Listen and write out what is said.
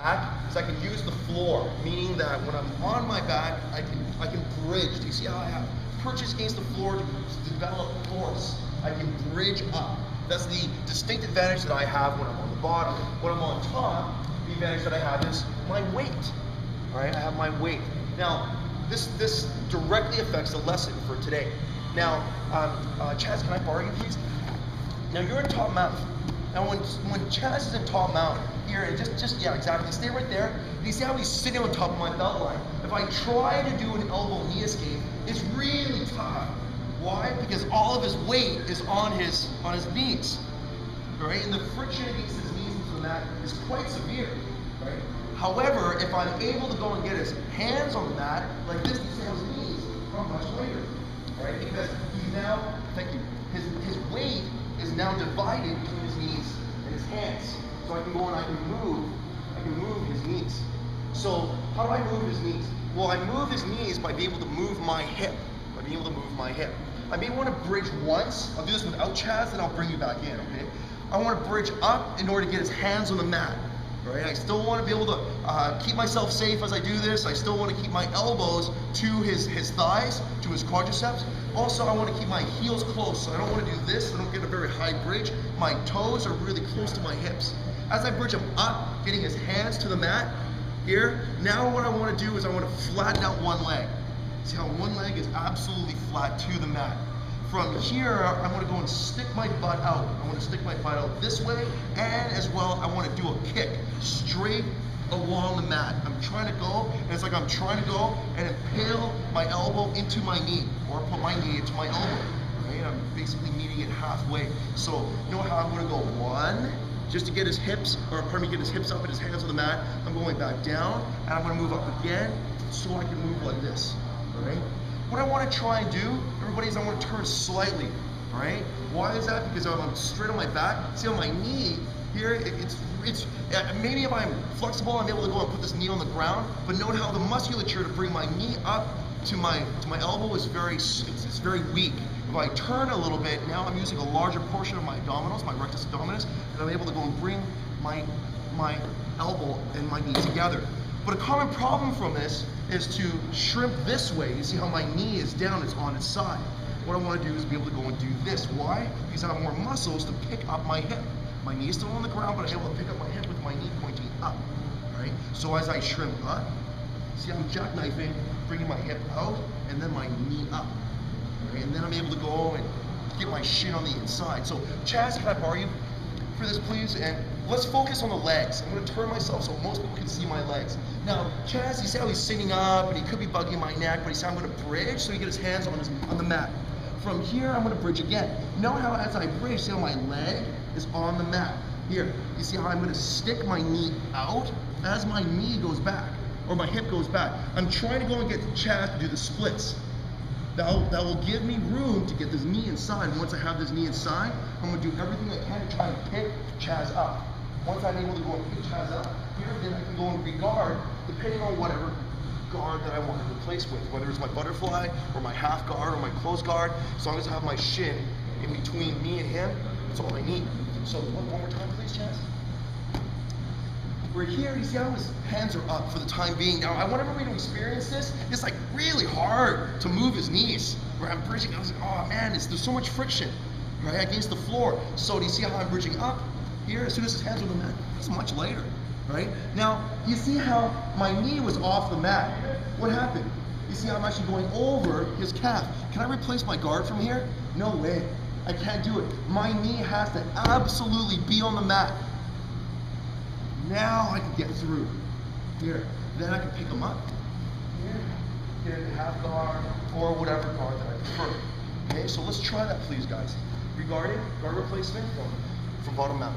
back is I can use the floor, meaning that when I'm on my back, I can bridge. Do you see how I have purchase against the floor to develop force? I can bridge up. That's the distinct advantage that I have when I'm on the bottom. When I'm on top, the advantage that I have is my weight. All right, I have my weight. Now, this directly affects the lesson for today. Now, Chaz, can I borrow you, please? Now you're in top mount. Now when Chaz is in top mount, here, and yeah, exactly, stay right there. And you see how he's sitting on top of my belt line. If I try to do an elbow knee escape, it's really tough. Why? Because all of his weight is on his knees, right? And the friction against his knees into the mat is quite severe, right? However, if I'm able to go and get his hands on the mat, like this, you see how his knees are much lighter, right? Because he's now, thank you, his weight is now divided between his knees and his hands. So I can go and I can move his knees. So how do I move his knees? Well, I move his knees by being able to move my hip. I may want to bridge once. I'll do this without Chaz, and I'll bring you back in, okay? I want to bridge up in order to get his hands on the mat, right? I still want to be able to keep myself safe as I do this. I still want to keep my elbows to his thighs, to his quadriceps. Also, I want to keep my heels close, so I don't want to do this. I don't get a very high bridge. My toes are really close to my hips. As I bridge him up, getting his hands to the mat, here, now what I want to do is I want to flatten out one leg. See how one leg is absolutely flat to the mat. From here, I want to go and stick my butt out. I want to stick my butt out this way, and as well, I want to do a kick straight along the mat. I'm trying to go, and it's like I'm trying to go and impale my elbow into my knee, or put my knee into my elbow. Right? I'm basically meeting it halfway. So, you know how I'm going to go? One, just to get his hips, or pardon me, get his hips up and his hands on the mat. I'm going back down, and I'm going to move up again, so I can move like this. Right? What I want to try and do, everybody, is I want to turn slightly. All right? Why is that? Because I'm straight on my back. See on my knee here, it's maybe if I'm flexible, I'm able to go and put this knee on the ground. But note how the musculature to bring my knee up to my elbow is it's very weak. If I turn a little bit, now I'm using a larger portion of my abdominals, my rectus abdominis, and I'm able to go and bring my elbow and my knee together. But a common problem from this is to shrimp this way. You see how my knee is down, it's on its side. What I want to do is be able to go and do this. Why? Because I have more muscles to pick up my hip. My knee is still on the ground, but I'm able to pick up my hip with my knee pointing up. Right? So as I shrimp up, see I'm jackknifing, bringing my hip out, and then my knee up. Right? And then I'm able to go and get my shin on the inside. So Chaz, can I borrow you for this, please? And let's focus on the legs. I'm going to turn myself so most people can see my legs. Now, Chaz, you see how he's sitting up, and he could be bugging my neck, but you see I'm going to bridge so he gets his hands on the mat. From here, I'm going to bridge again. Note how as I bridge, see how my leg is on the mat. Here, you see how I'm going to stick my knee out as my knee goes back, or my hip goes back. I'm trying to go and get Chaz to do the splits. That will give me room to get this knee inside. Once I have this knee inside, I'm going to do everything I can to try and pick Chaz up. Once I'm able to go and pick Chaz up, here then I can go and re-guard, depending on whatever guard that I want to replace with, whether it's my butterfly, or my half guard, or my close guard. As long as I have my shin in between me and him, that's all I need. So one more time, please, Chaz. We're here, you see how his hands are up for the time being. Now, I want everybody to experience this. It's like really hard to move his knees. Where I'm bridging, I was like, oh man, there's so much friction, right, against the floor. So do you see how I'm bridging up? Here, as soon as his hands are on the mat, it's much lighter, right? Now, you see how my knee was off the mat. What happened? You see how I'm actually going over his calf. Can I replace my guard from here? No way. I can't do it. My knee has to absolutely be on the mat. Now I can get through. Here. Then I can pick him up. Here. Get a half guard or whatever guard that I prefer. Okay, so let's try that, please, guys. Regarding guard replacement from bottom mount.